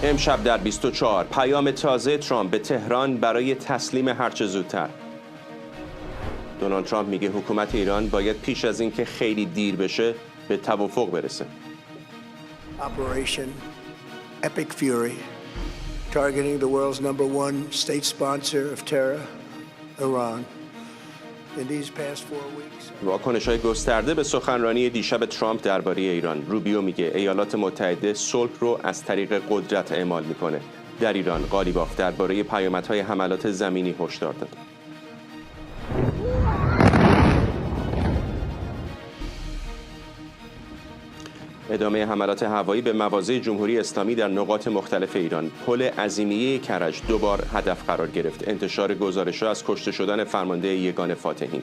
امشب در 24 پیام تازه ترامپ به تهران برای تسلیم هرچه زودتر. دونالد ترامپ میگه حکومت ایران باید پیش از اینکه خیلی دیر بشه به توافق برسه. Operation Epic Fury, targeting the world's #1 state sponsor of terror, Iran. In these past 4 weeks. واکنش‌های گسترده به سخنرانی دیشب ترامپ درباره ایران. روبیو میگه ایالات متحده صلح رو از طریق قدرت اعمال میکنه. در ایران قالیباف درباره پیامدهای حملات زمینی هشدار داد. ادامه حملات هوایی به مواضع جمهوری اسلامی در نقاط مختلف ایران. پل عظیمیه کرج دوبار هدف قرار گرفت. انتشار گزارش‌ها از کشته شدن فرمانده یگان فاتحین.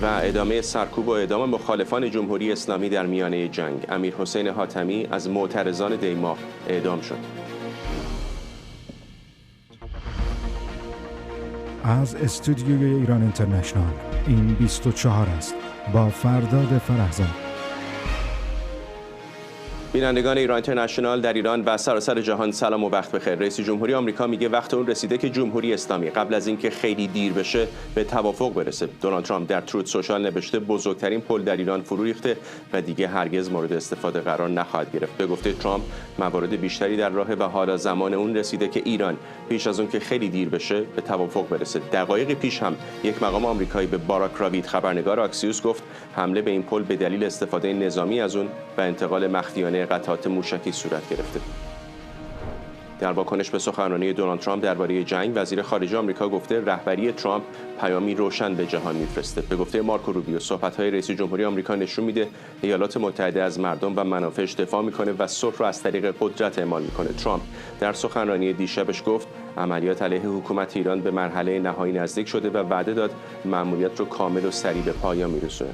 و ادامه سرکوب و اعدام مخالفان جمهوری اسلامی در میانه جنگ. امیر حسین حاتمی از معترضان دیماه اعدام شد. از استودیوی ایران اینترنشنال این 24 است با فرداد فرهزاد. بینندگان ایران اینترنشنال در ایران و سراسر جهان سلام و وقت بخیر. رئیس جمهوری آمریکا میگه وقت اون رسیده که جمهوری اسلامی قبل از اینکه خیلی دیر بشه به توافق برسه. دونالد ترامپ در تروت سوشال نوشته بزرگترین پل در ایران فرو ریخته و دیگه هرگز مورد استفاده قرار نخواهد گرفت. به گفته ترامپ موارد بیشتری در راهه و حالا زمان اون رسیده که ایران پیش از اون که خیلی دیر بشه به توافق برسه. دقایقی پیش هم یک مقام آمریکایی به باراک راوید خبرنگار آکسیوس گفت حمله به این پل به دلیل استفاده نظامی از اون و انتقال مخفیانه قطعات موشکی صورت گرفته. در واکنش به سخنرانی دونالد ترامپ درباره جنگ، وزیر خارجه آمریکا گفته رهبری ترامپ پیامی روشن به جهان میفرسته. به گفته مارکو روبیو صحبت‌های رئیس جمهوری آمریکا نشون میده ایالات متحده از مردم و منافعش دفاع میکنه و صلح رو از طریق قدرت اعمال میکنه. ترامپ در سخنرانی دیشبش گفت عملیات علیه حکومت ایران به مرحله نهایی نزدیک شده و وعده داد مأموریت رو کامل و سریع به پایان میرسونه.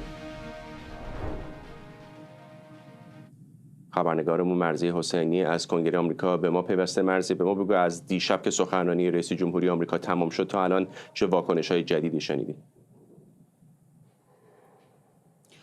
خبرنگارمون مرضی حسینی از کنگره آمریکا به ما پیوسته. مرضی به ما بگو از دیشب که سخنرانی رئیس جمهوری آمریکا تمام شد تا الان چه واکنش‌های جدیدی شنیدید؟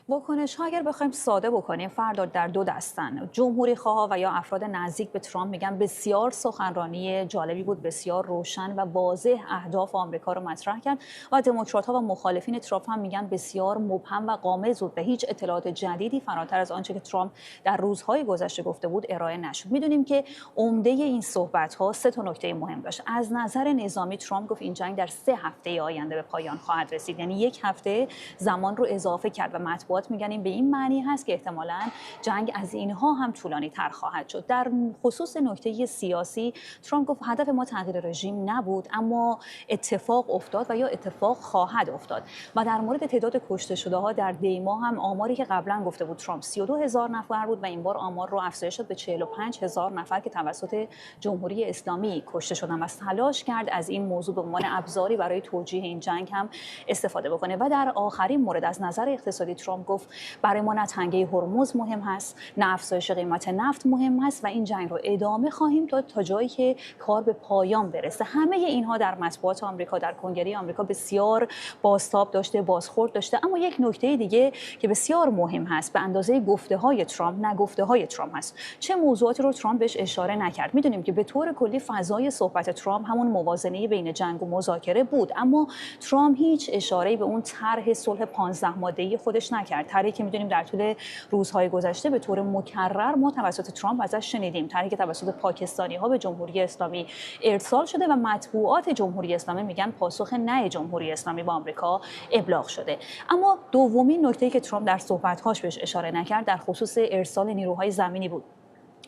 واکنش‌ها اگر بخوایم ساده بکنیم فرداد در دو دستن. جمهوری خواه و یا افراد نزدیک به ترامپ میگن بسیار سخنرانی جالبی بود، بسیار روشن و واضح اهداف آمریکا رو مطرح کرد و دموکرات‌ها و مخالفین ترامپ هم میگن بسیار مبهم و غامض بود و هیچ اطلاعات جدیدی فراتر از آنچه که ترامپ در روزهای گذشته گفته بود ارائه نشد. میدونیم که عمده این صحبت‌ها سه تا نکته مهم داشت. از نظر نظامی ترامپ گفت این جنگ در 3 هفته آینده به پایان خواهد رسید، یعنی 1 هفته زمان رو اضافه کرد و مطبوعات میگن این به این معنی هست که احتمالاً جنگ از اینها هم طولانی تر خواهد شد. در خصوص نکته سیاسی ترامپ گفت هدف ما تغییر رژیم نبود اما اتفاق افتاد و یا اتفاق خواهد افتاد. و در مورد تعداد کشته شده ها در دیما هم آماری که قبلا گفته بود ترامپ 32000 نفر بود و این بار آمار رو افزایش شد به 45000 نفر که توسط جمهوری اسلامی کشته شدن و تلاش کرد از این موضوع به عنوان ابزاری برای توجیه این جنگ هم استفاده بکنه. و در آخرین مورد از نظر اقتصادی ترامپ گفت برای ما نه تنگه هرمز مهم هست، نه افزایش قیمت نفت مهم هست و این جنگ رو ادامه خواهیم داد تا جایی که کار به پایان برسه. همه اینها در مطبوعات آمریکا، در کنگره آمریکا بسیار بازتاب داشته، بازخورد داشته. اما یک نکته دیگه که بسیار مهم هست به اندازه گفته‌های ترامپ نه گفته‌های ترامپ هست. چه موضوعاتی رو ترامپ بهش اشاره نکرد؟ میدونیم که به طور کلی فضای صحبت ترامپ همون موازنه بین جنگ و مذاکره بود، اما ترامپ هیچ اشاره‌ای به اون طرح صلح 15 ماده‌ای خودش نکرد. طرحی که میدونیم در طول روزهای گذشته به طور مکرر ما توسط ترامپ ازش شنیدیم، طرحی که توسط پاکستانی‌ها به جمهوری اسلامی ارسال شده و مطبوعات جمهوری اسلامی میگن پاسخ نه جمهوری اسلامی با آمریکا ابلاغ شده. اما دومین نکته‌ای که ترامپ در صحبت‌هاش بهش اشاره نکرد در خصوص ارسال نیروهای زمینی بود.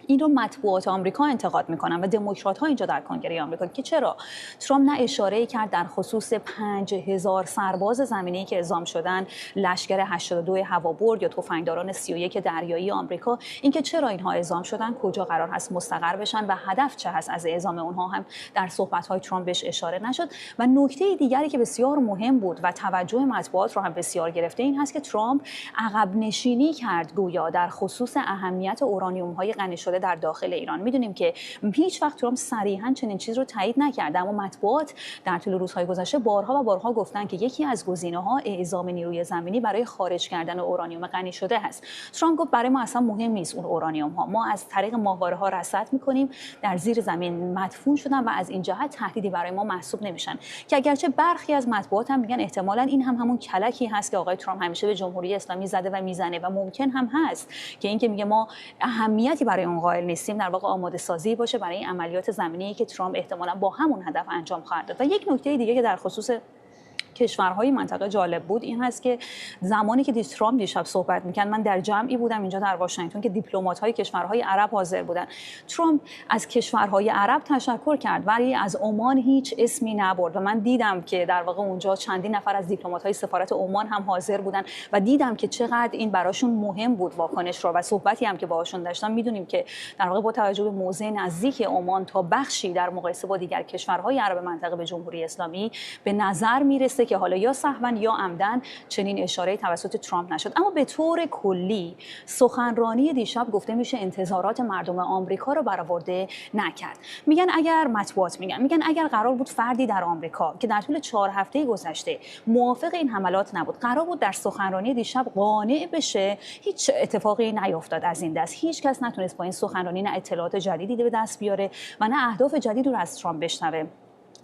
این رو مطبوعات آمریکا انتقاد میکنن و دموکرات‌ها اینجا در کنگره آمریکا که چرا ترامپ نه اشاره‌ای کرد در خصوص 5000 سرباز زمینی که اعزام شدن، لشکر 82 هوابرد یا تفنگداران 31 دریایی آمریکا، اینکه چرا اینها اعزام شدن، کجا قرار هست مستقر بشن و هدف چه هست از اعزام اونها هم در صحبت‌های ترامپ بهش اشاره نشد. و نکته دیگری که بسیار مهم بود و توجه مطبوعات رو هم بسیار گرفته این هست که ترامپ عقب نشینی کرد گویا در خصوص اهمیت اورانیوم‌های غنی شده در داخل ایران. میدونیم که هیچ وقت ترامپ صریحاً چنین چیز رو تایید نکرده، اما مطبوعات در طول روزهای گذشته بارها و بارها گفتن که یکی از گزینه‌ها اعزام نیروی زمینی برای خارج کردن اورانیوم غنی شده هست. ترامپ گفت برای ما اصلا مهم نیست اون اورانیوم ها، ما از طریق ماهواره‌ها رصد می‌کنیم، در زیر زمین مدفون شدن و از این جهت تهدیدی برای ما محسوب نمیشن. که اگرچه برخی از مطبوعات هم میگن احتمالاً این هم همون کلکی هست که آقای ترامپ همیشه به جمهوری اسلامی زده و میزنه و ممکن هم هست که اینکه میگه ما اهمیتی برای اون قائل نیستیم در واقع آماده سازی باشه برای این عملیات زمینی که ترامپ احتمالاً با همون هدف انجام خواهد داد. و یک نکته دیگه که در خصوص کشورهای منطقه جالب بود این هست که زمانی که ترامپ دیشب صحبت می‌کرد، من در جمعی بودم اینجا در واشنگتن که دیپلمات‌های کشورهای عرب حاضر بودن. ترامپ از کشورهای عرب تشکر کرد ولی از عمان هیچ اسمی نبرد و من دیدم که در واقع اونجا چندین نفر از دیپلمات‌های سفارت عمان هم حاضر بودن و دیدم که چقدر این براشون مهم بود واکنش رو و صحبتی هم که باهاشون داشتم. می‌دونیم که در واقع با توجه به موضع نزدیک عمان تا بخشی در مقایسه با دیگر کشورهای عرب منطقه به جمهوری اسلامی به نظر میرسه که حالا یا سهواً یا عمدن چنین اشاره‌ای توسط ترامپ نشد. اما به طور کلی سخنرانی دیشب گفته میشه انتظارات مردم آمریکا رو برآورده نکرد. میگن اگر قرار بود فردی در آمریکا که در طول 4 هفته گذشته موافق این حملات نبود، قرار بود در سخنرانی دیشب قانع بشه، هیچ اتفاقی نیفتاد از این دست. هیچ کس نتونست با این سخنرانی نه اطلاعات جدیدی به دست بیاره و نه اهداف جدیدی رو از ترامپ بشنوه.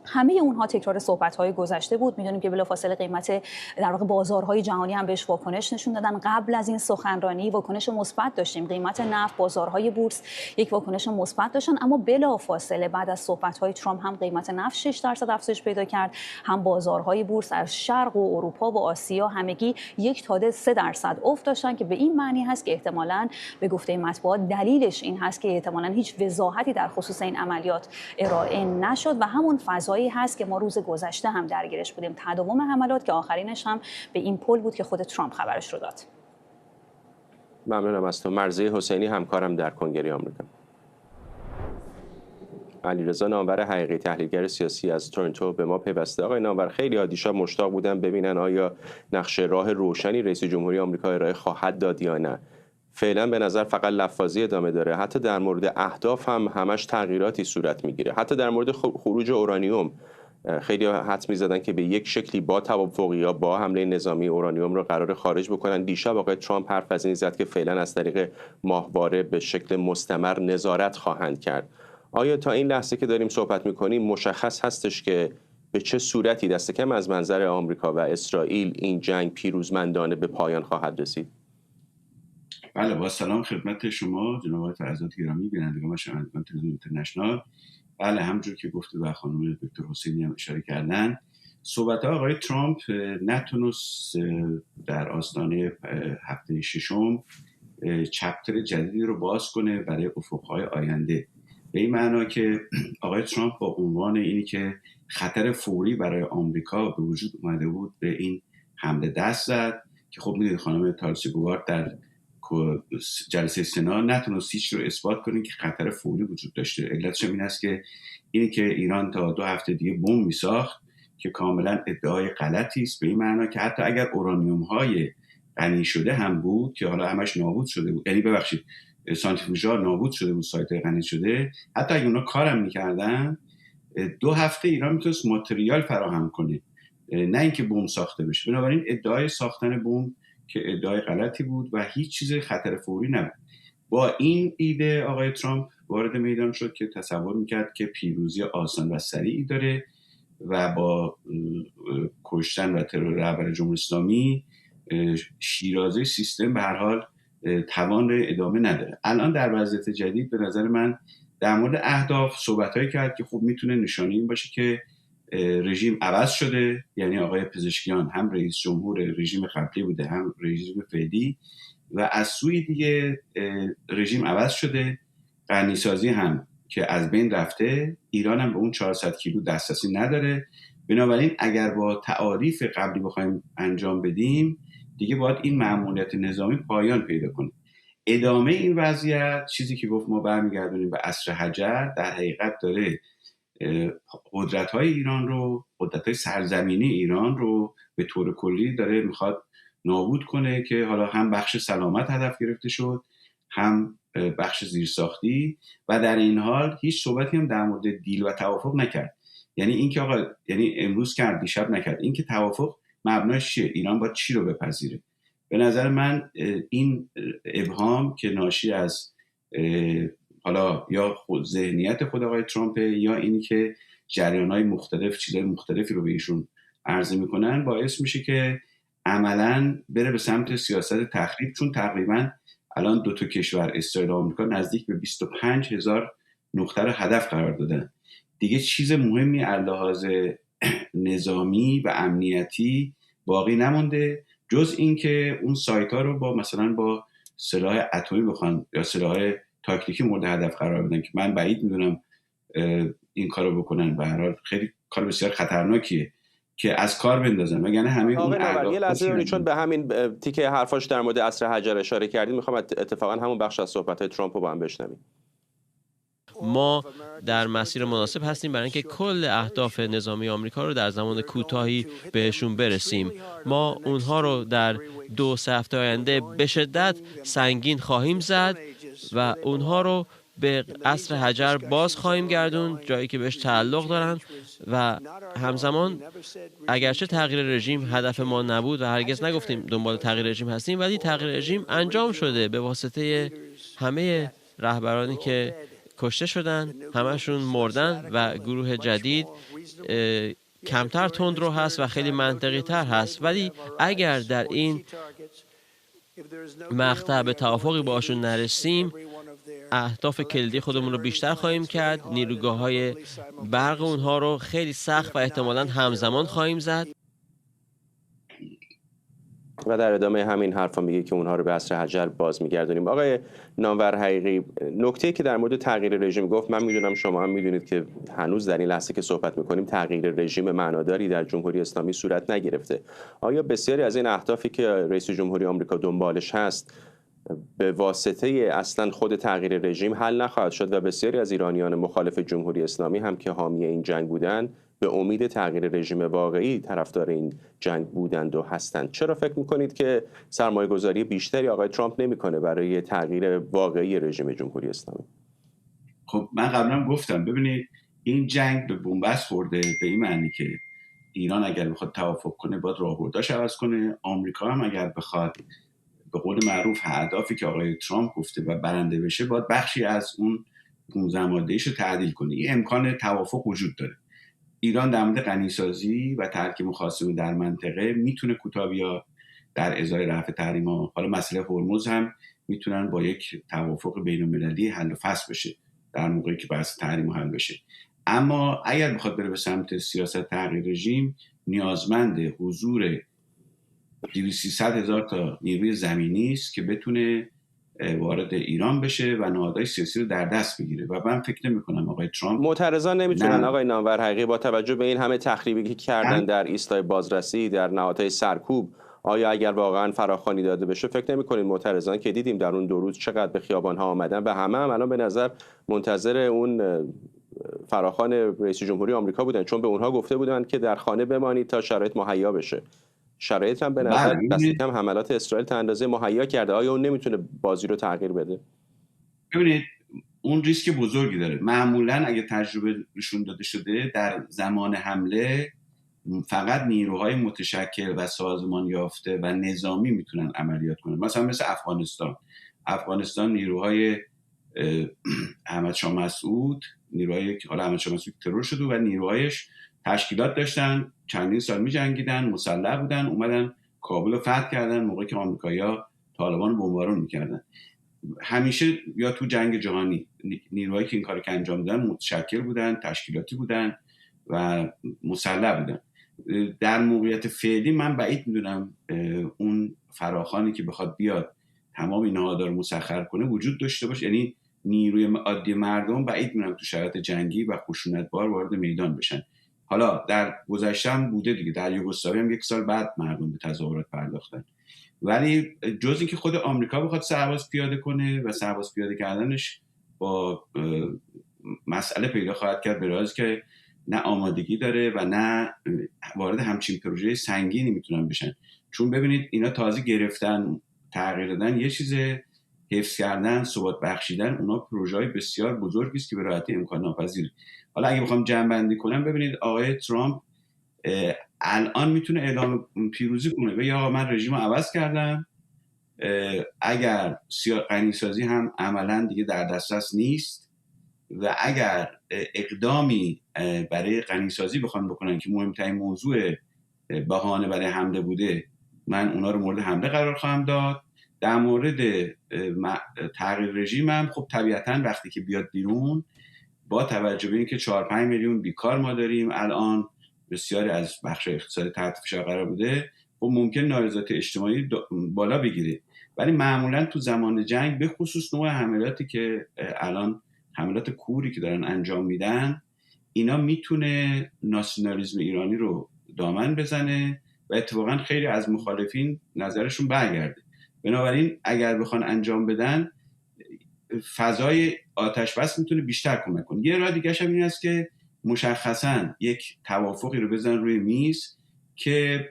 همه اونها تکرار صحبت‌های گذشته بود. می‌دونیم که بلافاصله قیمت در واقع بازارهای جهانی هم بهش واکنش نشون دادن. قبل از این سخنرانی واکنش مثبت داشتیم، قیمت نفت، بازارهای بورس یک واکنش مثبت داشتن، اما بلافاصله بعد از صحبت‌های ترامپ هم قیمت نفت 6% افزایش پیدا کرد، هم بازارهای بورس از شرق و اروپا و آسیا همگی 1 تا 3% افت داشتن که به این معنی هست که احتمالاً به گفته مطبوعات دلیلش این هست که احتمالاً هیچ وضاحتی در خصوص این عملیات ارائه نشد و همون فضایی هست که ما روز گذشته هم درگیرش بودیم، تداوم حملات که آخرینش هم به این پل بود که خود ترامپ خبرش رو داد. ممنونم از تو. مرضیه حسینی همکارم در کنگره آمریکا. علیرضا نامور حقیقی تحلیلگر سیاسی از تورنتو به ما پیوسته. آقای نامور، خیلی دیشب مشتاق بودن ببینن آیا نقشه راه روشنی رئیس جمهوری آمریکا ارائه خواهد داد یا نه. فعلا به نظر فقط لفاظی ادامه داره. حتی در مورد اهداف هم همش تغییراتی صورت میگیره. حتی در مورد خروج اورانیوم خیلی حدس می‌زدن که به یک شکلی با توافق یا با حمله نظامی اورانیوم رو قرار خارج بکنن. دیشب آقای ترامپ حرف از این زد که فعلا از طریق ماهواره به شکل مستمر نظارت خواهند کرد. آیا تا این لحظه که داریم صحبت می‌کنیم مشخص هستش که به چه صورتی دست کم از منظر آمریکا و اسرائیل این جنگ پیروزمندانه به پایان خواهد رسید؟ بله، با سلام خدمت شما جناب آقای فرزاد گرامی، بینندگان و شنوندگان تلویزیون اینترنشنال. بله، همونجور که گفته و خانم دکتر حسینی هم اشاره کردن، صحبت‌های آقای ترامپ نتونست در آستانه هفته ششم چپتر جدیدی رو باز کنه برای افق‌های آینده، به این معنا که آقای ترامپ با عنوان اینی که خطر فوری برای آمریکا به وجود اومده بود به این حمله دست زد که خب می‌دونید خانم تالسی گوارد در جلسه سنا نتونست هیچ رو اثبات کنه که خطر فوری وجود داشته. علتش این است که اینی که ایران تا 2 هفته دیگه بمب میساخت که کاملا ادعای غلطی است، به این معنا که حتی اگر اورانیوم های غنی شده هم بود که حالا همش نابود شده بود، یعنی ببخشید سانتریفیوژها نابود شده بود، سایت غنی شده، حتی اگه اونا کارم میکردن 2 هفته ایران میتونست ماتریال فراهم کنه، نه اینکه بمب ساخته بشه. بنابراین ادعای ساختن بمب که ادعای غلطی بود و هیچ چیز خطر فوری نبود. با این ایده آقای ترامپ وارد میدان شد که تصور میکرد که پیروزی آسان و سریعی داره و با کشتن و ترور رهبر جمهوری اسلامی شیرازه سیستم به هر حال توان ادامه نداره. الان در وضعیت جدید به نظر من در مورد اهداف صحبتایی کرد که خب میتونه نشانه این باشه که رژیم عوض شده، یعنی آقای پزشکیان هم رئیس جمهور رژیم قبلی بوده هم رژیم فعلی و از سوی دیگه رژیم عوض شده، غنیسازی هم که از بین رفته، ایران هم به اون 400 کیلو دسترسی نداره. بنابراین اگر با تعاریف قبلی بخوایم انجام بدیم دیگه باید این مأموریت نظامی پایان پیدا کنه. ادامه این وضعیت، چیزی که گفت ما برمیگردونیم به عصر حجر، در حقیقت داره قدرت‌های ایران رو، قدرت‌های سرزمینی ایران رو به طور کلی داره میخواد نابود کنه که حالا هم بخش سلامت هدف گرفته شد، هم بخش زیرساختی و در این حال هیچ صحبتی هم در مورد دیل و توافق نکرد. یعنی اینکه آقا یعنی امروز کرد دیشب نکرد، اینکه توافق مبناش چیه، ایران باید چی رو بپذیره. به نظر من این ابهام که ناشی از حالا یا ذهنیت خود آقای ترامپ یا اینی که جریان‌های مختلف چیزهای مختلفی رو به ایشون عرضه میکنن باعث میشه که عملاً بره به سمت سیاست تخریب، چون تقریباً الان دو تا کشور اسرائیل و آمریکا نزدیک به 25,000 نقطه رو هدف قرار دادن. دیگه چیز مهمی از لحاظ نظامی و امنیتی باقی نمونده جز این که اون سایت ها رو با مثلا با سلاح اتمی بخوان یا سلاح تاکتیکی مورد هدف قرار بدن که من بعید میدونم این کارو بکنن. به هر حال خیلی کار بسیار خطرناکیه که از کار بندازن، وگرنه همه اون اهداف. یه لحظه ببینید، چون به همین تیکه حرفاش در مورد عصر حجر اشاره کردید، میخوام اتفاقا همون بخش از صحبت‌های ترامپ رو با هم بشنویم. ما در مسیر مناسب هستیم برای اینکه کل اهداف نظامی آمریکا رو در زمان کوتاهی بهشون برسیم. ما اونها رو در 2-3 هفته آینده به شدت سنگین خواهیم زد و اونها رو به عصر حجر باز خواهیم گردون، جایی که بهش تعلق دارن و همزمان اگرچه تغییر رژیم هدف ما نبود و هرگز نگفتیم دنبال تغییر رژیم هستیم، ولی تغییر رژیم انجام شده به واسطه همه رهبرانی که کشته شدن، همشون مردن و گروه جدید کمتر تندرو هست و خیلی منطقی تر هست. ولی اگر در این مقطع به توافقی باشون نرسیم، اهداف کلیدی خودمون رو بیشتر خواهیم کرد، نیروگاه‌های برق اونها رو خیلی سخت و احتمالاً همزمان خواهیم زد. و در ادامه همین حرفا میگه که اونها رو به عصر حجر باز میگردونیم. آقای نامور حقیقی، نکته‌ای که در مورد تغییر رژیم گفت، من میدونم شما هم میدونید که هنوز در این لحظه که صحبت میکنیم تغییر رژیم معناداری در جمهوری اسلامی صورت نگرفته. آیا بسیاری از این اهدافی که رئیس جمهوری آمریکا دنبالش هست به واسطه اصلا خود تغییر رژیم حل نخواهد شد و بسیاری از ایرانیان مخالف جمهوری اسلامی هم که حامی این جنگ بودند به امید تغییر رژیم واقعی طرفدار این جنگ بودند و هستند؟ چرا فکر میکنید که سرمایه‌گذاری بیشتری آقای ترامپ نمیکنه برای تغییر واقعی رژیم جمهوری اسلامی؟ خب من قبلا گفتم، ببینید این جنگ به بنبست خورده به این معنی که ایران اگر بخواد توافق کنه باید راهبرداش عوض کنه، آمریکا هم اگر بخواد به قول معروف اهدافی که آقای ترامپ گفته و برنده بشه باید بخشی از اون 15 ماده‌ایش رو تعدیل کنه. این امکان توافق وجود داره. ایران در مورد غنیسازی و ترک مخاصمه در منطقه میتونه کوتاه بیاد در ازای رفع تحریم‌ها. حالا مسئله هرمز هم میتونن با یک توافق بین‌المللی حل و فصل بشه در موقعی که بحث تحریم حل بشه. اما اگر بخواد بره به سمت سیاست تغییر رژیم، نیازمند حضور 200-300 هزار تا نیروی زمینی است که بتونه وارد ایران بشه و نهادهای سیاسی رو در دست بگیره و من فکر نمی‌کنم آقای ترامپ معترضان نمیتونن آقای نامور حقیقی با توجه به این همه تخریبی که کردن در ایستگاه بازرسی، در نهادهای سرکوب، آیا اگر واقعا فراخوانی داده بشه فکر نمی‌کنید معترضان که دیدیم در اون 2 روز چقدر به خیابان‌ها آمدن و همه هم الان به نظر منتظر اون فراخوان رئیس جمهوری آمریکا بودن، چون به اونها گفته بودن که در خانه بمانید تا شرایط مهیا بشه. شرایط هم به نظر دست کم حملات اسرائیل تا اندازه مهیا کرده. آیا اون نمیتونه بازی رو تغییر بده؟ ببینید اون ریسک بزرگی داره. معمولا اگه تجربه نشون داده شده در زمان حمله فقط نیروهای متشکل و سازمان یافته و نظامی میتونن عملیات کنن. مثلا مثل افغانستان نیروهای احمد شاه مسعود، نیروهای که حالا احمد شاه مسعود ترور شده و نیروهایش تشکیلات داشتن، چندین سال می‌جنگیدن، مسلح بودن، اومدن کابل رو فتح کردن موقعی که آمریکایی‌ها طالبان رو بمبارون می‌کردن. همیشه یا تو جنگ جهانی نیروهایی که این کارو انجام دادن متشکل بودن، تشکیلاتی بودن و مسلح بودن. در موقعیت فعلی من بعید می‌دونم اون فراخوانی که بخواد بیاد تمام این نهادها رو مسخر کنه وجود داشته باشه. یعنی نیروی عادی مردم بعید می‌دونم تو شرایط جنگی و خشونت‌بار وارد میدان بشن. حالا در گذشته هم بوده دیگه، در یوگسلاوی هم 1 سال بعد مردم به تظاهرات پرداختن. ولی جز اینکه خود آمریکا بخواد سرباز پیاده کنه و سرباز پیاده کردنش با مسئله پیدا خواهد کرد، به لحاظی که نه آمادگی داره و نه وارد همچین پروژه سنگینی میتونن بشن. چون ببینید اینا تازه گرفتن، تغییر دادن یه چیزه، حفظ کردن، ثبات بخشیدن، اونا پروژه‌های بسیار بزرگی است که به راحتی امکان ناپذیره. حالا اگه بخوام جمع‌بندی کنم، ببینید آقای ترامپ الان میتونه اعلام پیروزی کنه و یا من رژیم رو عوض کردم، اگر غنیسازی هم عملا دیگه در دسترس نیست و اگر اقدامی برای غنیسازی بخوان بکنن که مهمترین موضوع بهانه برای حمله بوده، من اونا رو مورد حمله قرار خواهم داد. در مورد تغییر رژیم هم خب طبیعتاً وقتی که بیاد بیرون، با توجه به اینکه 4-5 میلیون بیکار ما داریم الان، بسیاری از بخش اقتصادی تحت فشار قرار بوده، خب ممکن نارضایتی اجتماعی بالا بگیره. ولی معمولا تو زمان جنگ به خصوص نوع حملاتی که الان حملات کوری که دارن انجام میدن، اینا میتونه ناسیونالیسم ایرانی رو دامن بزنه و اتفاقا خیلی از مخالفین نظرشون برگرده. بنابراین اگر بخوان انجام بدن، فضای آتش بس میتونه بیشتر کمک کنه. یه راه دیگه هم این است که مشخصا یک توافقی رو بزنن روی میز که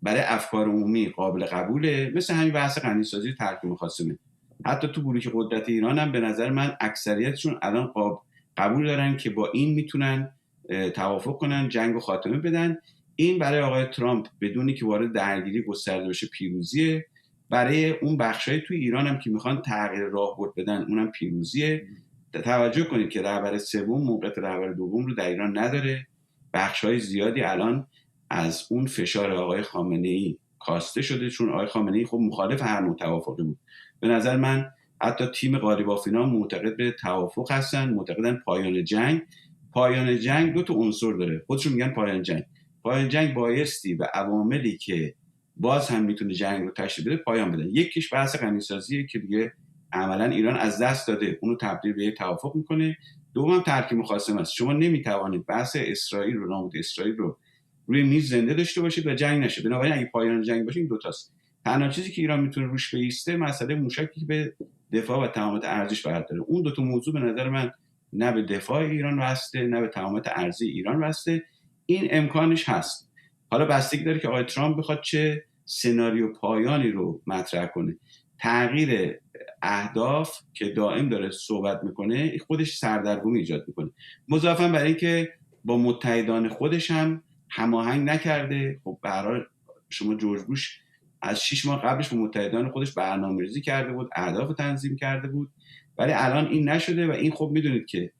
برای افکار عمومی قابل قبوله، مثل همین بحث غنیسازی ترک مخاصمه. حتی تو بلوک قدرت ایران هم به نظر من اکثریتشون الان قبول دارن که با این میتونن توافق کنن، جنگ و خاتمه بدن. این برای آقای ترامپ بدونی که وارد درگیری گسترده بشه پیروزیه، برای اون بخشای تو ایران هم که میخوان تغییر راهبرد بدن اونم پیروزیه. توجه کنید که رهبر سوم موقعیت رهبر دوم رو در ایران نداره. بخشای زیادی الان از اون فشار آقای خامنه‌ای کاسته شده، چون آقای خامنه‌ای خب مخالف هر نوع توافقی بود. به نظر من حتی تیم قالیبافینا معتقد به توافق هستن، معتقدن پایان جنگ دو تا عنصر داره، خودشون میگن پایان جنگ بایستی و عواملی که باز هم میتونه جنگ رو تشدید بده پایان بدن. یکیش بحث غنیسازیه که دیگه عملا ایران از دست داده، اونو تبدیل به توافق میکنه. دوم ترک مخاصمه است. شما نمیتوانید بحث اسرائیل رو، نابود اسرائیل رو روی میز زنده داشته باشید و جنگ نشه. بنابراین اگه پایان جنگ باشه این دو تاست. تنها چیزی که ایران میتونه روش بایسته مسئله موشکی که به دفاع و تمامیت ارزش برداره. اون دو تا موضوع به نظر من نه به دفاع ایران واسطه، نه به تمامیت ارزی ایران واسطه. این امکانش هست. حالا بستگی داره که آقای ترامپ بخواد چه سناریو پایانی رو مطرح کنه. تغییر اهداف که دائم داره صحبت میکنه خودش سردرگمی ایجاد میکنه، مضافاً برای اینکه با متحدان خودش هم هماهنگ نکرده. خب به هر حال شما جورج بوش از 6 ماه قبلش با متحدان خودش برنامه‌ریزی کرده بود، اهداف تنظیم کرده بود، ولی الان این نشده و این خب میدونید که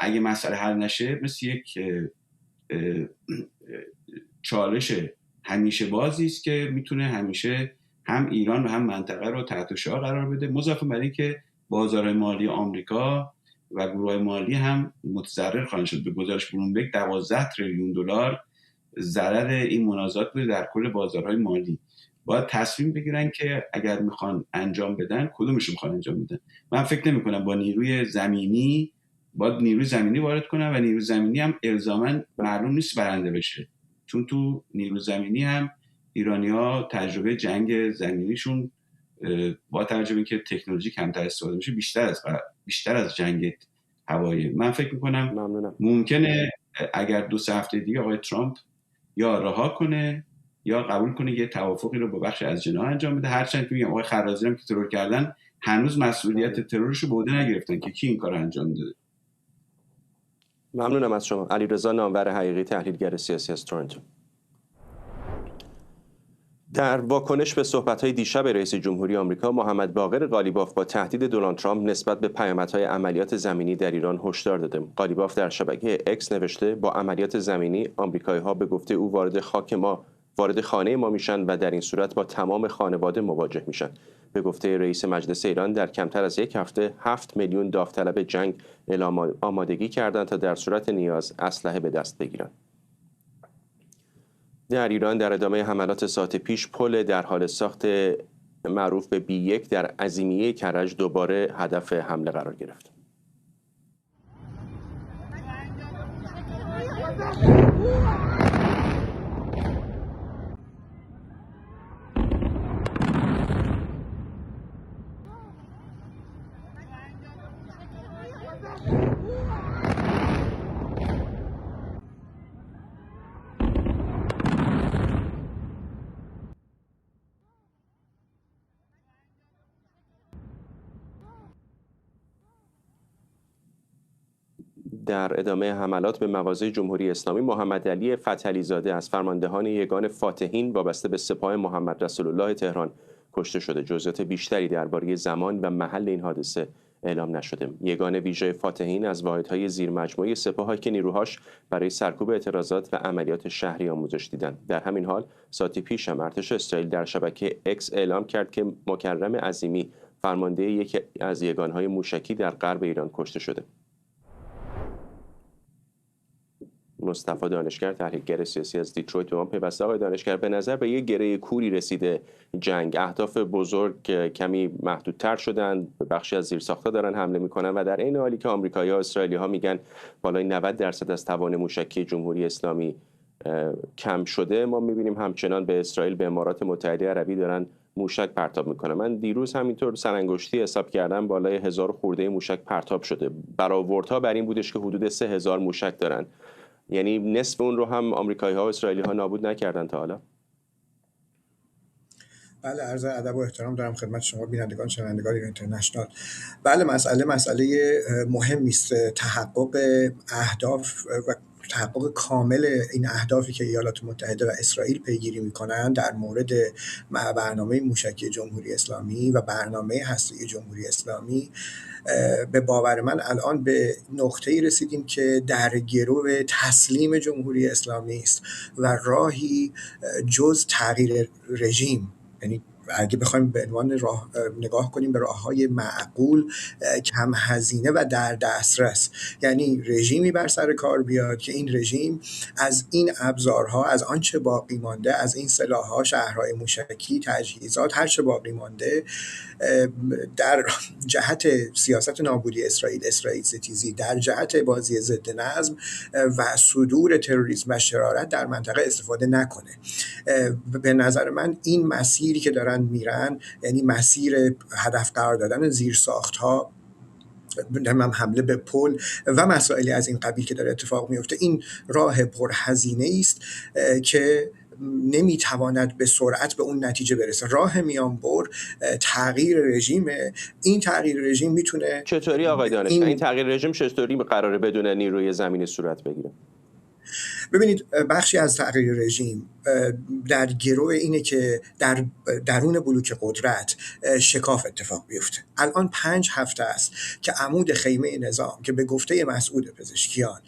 اگه مسئله حل نشه مثل یک چالش همیشه بازی است که میتونه همیشه هم ایران و هم منطقه رو تحت فشار قرار بده. مضافاً بر این که بازارهای مالی آمریکا و گروه‌های مالی هم متضرر خواهند شد. به گزارش بلومبرگ 12 تریلیون دلار ضرر این منازعات بوده در کل بازارهای مالی. باید تصمیم بگیرن که اگر میخوان انجام بدن کدومش میخوان انجام بدن. من فکر نمی‌کنم با نیروی زمینی وارد کنن و نیروی زمینی هم الزاماً معلوم نیست برنده بشه، چون تو نیروی زمینی هم ایرانی‌ها تجربه جنگ زمینیشون با توجه به اینکه تکنولوژی کمتر استفاده میشه بیشتر از جنگ هوایی. من فکر میکنم ممکنه اگر 2-3 هفته دیگه آقای ترامپ یا رها کنه یا قبول کنه یه توافقی رو با بخش از جناح انجام بده. هرچند که میگم آقای خرازی هم که ترور کردن هنوز مسئولیت ترورش رو به عهده نگرفتن که کی این کارو انجام داده. ممنونم از شما. علیرضا نامور حقیقی، تحلیلگر سیاسی از تورنتو. در واکنش به صحبت‌های دیشب رئیس جمهوری آمریکا، محمد باقر قالیباف با تهدید دونالد ترامپ نسبت به پیامدهای عملیات زمینی در ایران هشدار داده. قالیباف در شبکه اکس نوشته با عملیات زمینی آمریکایی‌ها به گفته او وارد خانه ما میشن و در این صورت با تمام خانواده مواجه میشن. به گفته رئیس مجلس ایران در کمتر از یک هفته 7 میلیون داوطلب جنگ اعلام آمادگی کردند تا در صورت نیاز اسلحه به دست بگیرند. در ایران در ادامه حملات ساعت پیش پل در حال ساخت معروف به B1 در عظیمیه کرج دوباره هدف حمله قرار گرفت. در ادامه حملات به مواضع جمهوری اسلامی، محمد علی فتحعلی زاده از فرماندهان یگان فاتحین وابسته به سپاه محمد رسول الله تهران کشته شده. جزئیات بیشتری درباره زمان و محل این حادثه اعلام نشده. یگان ویژه فاتحین از واحدهای زیر مجموعه سپاهی که نیروهاش برای سرکوب اعتراضات و عملیات شهری آموزش دیدند. در همین حال ساعتی پیش هم ارتش اسرائیل در شبکه اکس اعلام کرد که مکرم عظیمی فرمانده یکی از یگانهای موشکی در غرب ایران کشته شده. مصطفی دانشگر، تحلیلگر سیاسی از دیترویت، به ما پیوسته. آقای دانشگر، به نظر به یک گره کوری رسیده جنگ. اهداف بزرگ کمی محدودتر شدن، به بخشی از زیرساخت‌ها دارن حمله میکنن و در این حالی که آمریکایی‌ها و اسرائیلی‌ها میگن بالای 90% از توان موشکی جمهوری اسلامی کم شده، ما میبینیم همچنان به اسرائیل، به امارات متحده عربی دارن موشک پرتاب میکنه. من دیروز همینطور سرانگشتی حساب کردم، بالای 1000 خورده موشک پرتاب شده. برآوردها بر این بودش که حدود 3000 موشک دارن. یعنی نصف اون رو هم آمریکایی‌ها و اسرائیلی‌ها نابود نکردن تا حالا. بله، عرض ادب و احترام دارم خدمت شما بینندگان شنوندگان ایران اینترنشنال. بله، مسئله مهمی است. تحقق اهداف و تحقق کامل این اهدافی که ایالات متحده و اسرائیل پیگیری می‌کنند در مورد برنامه موشکی جمهوری اسلامی و برنامه هسته‌ای جمهوری اسلامی، به باور من الان به نقطه‌ای رسیدیم که در گرو تسلیم جمهوری اسلامی است و راهی جز تغییر رژیم، یعنی اگه بخوایم به عنوان راه نگاه کنیم به راه‌های معقول، کم هزینه و در دسترس، یعنی رژیمی بر سر کار بیاد که این رژیم از این ابزارها، از آنچه باقی مانده، از این سلاح‌ها، شهرهای موشکی، تجهیزات، هر چه باقی مانده، در جهت سیاست نابودی اسرائیل ستیزی، در جهت بازی ضد نظم و صدور تروریسم و شرارت در منطقه استفاده نکنه. به نظر من این مسیری که دارن میرن، یعنی مسیر هدف قرار دادن زیرساخت‌ها، حمله به پل و مسائلی از این قبیل که داره اتفاق میفته، این راه پرهزینه است که نمیتواند به سرعت به اون نتیجه برسه. راه میانبر تغییر رژیمه. این تغییر رژیم میتونه چطوری آقای دانشگر این تغییر رژیم چطوری قراره بدون نیروی زمینی صورت بگیره؟ ببینید، بخشی از تغییر رژیم در گروه اینه که در درون بلوک قدرت شکاف اتفاق بیفته. الان 5 هفته است که عمود خیمه نظام که به گفته مسعود پزشکیان